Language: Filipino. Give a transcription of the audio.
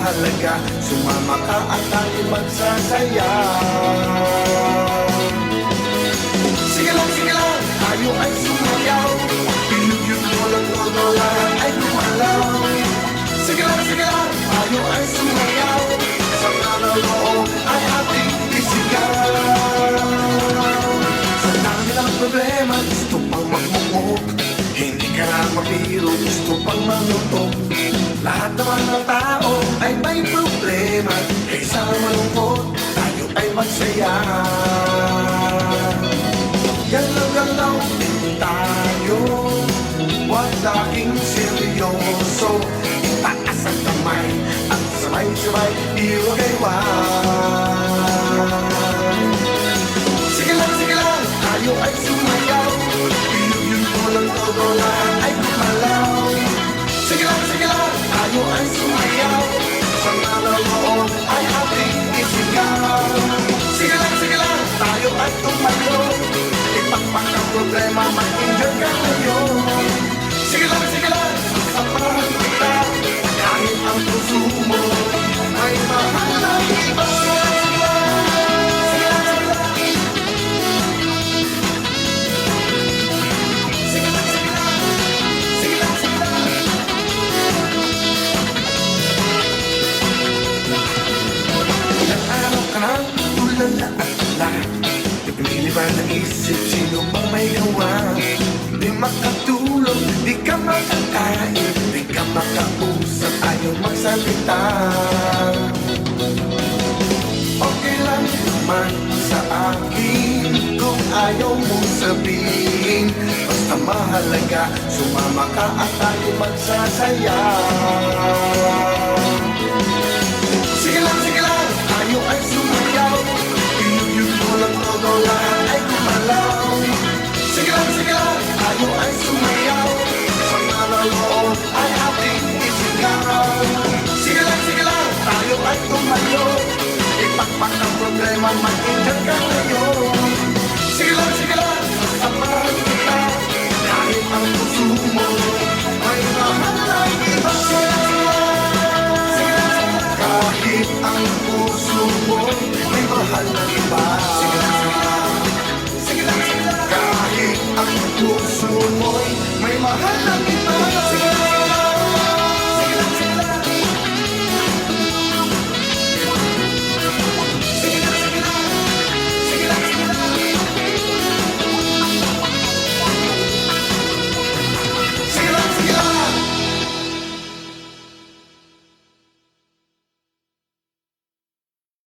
mahalaga, sumama ka at tayo magsasaya. Sige lang, tayo ay sumayaw. Pinugyan mo lang todo, lahat ay lumalaw. Sige lang, tayo ay sumayaw. Sa kaloob ay ating isigaw. Sa dami ng problema, gusto pang magmumok. Hindi ka na mabiro, gusto pang manutok. Lahat naman ng tao ay may problema. Kaysa malungkot, tayo ay magsaya. Galaw-galaw din tayo, huwag laging seryoso. Itaas ang kamay at sabay-sabay iwagay-wag. Sige lang, tayo ay sumayaw. Pinugyan mo lang todo, lahat ay lumalaw. Sige lang, tayo ay sumayaw. Sa naloloob ay ating isigaw. Sige lang, tayo ay tumayo. Ipakpak ang problema, mag-enjoy ka ngayon. Sige lang, sasamahan kita. Kahit ang puso mo ay mahal na iba. Ilang araw ka nang tulala at lahat. Piniliban ng isip, sino bang may gawa? Di makatulog, di ka makakain, di ka makausap, ayaw magsalita. Okay lang naman sa akin kung ayaw mong sabihin. Basta mahalaga, sumama ka at tayo magsasaya. Sige lang, tayo ay sumayaw. Pinugyan mo lang todo, lahat ay gumalaw. Sige lang, tayo ay sumayaw. Sa naloloob ay ating isigaw. Sige lang, tayo ay tumayo. Ipakpak ang problema, mag-enjoy ka ngayon. Sige lang, sasamahan kita. Kahit ang puso mo ay mahal na iba. Kahit ang puso mo may mahal na iba. Kahit ang puso mo'y may mahal na iba.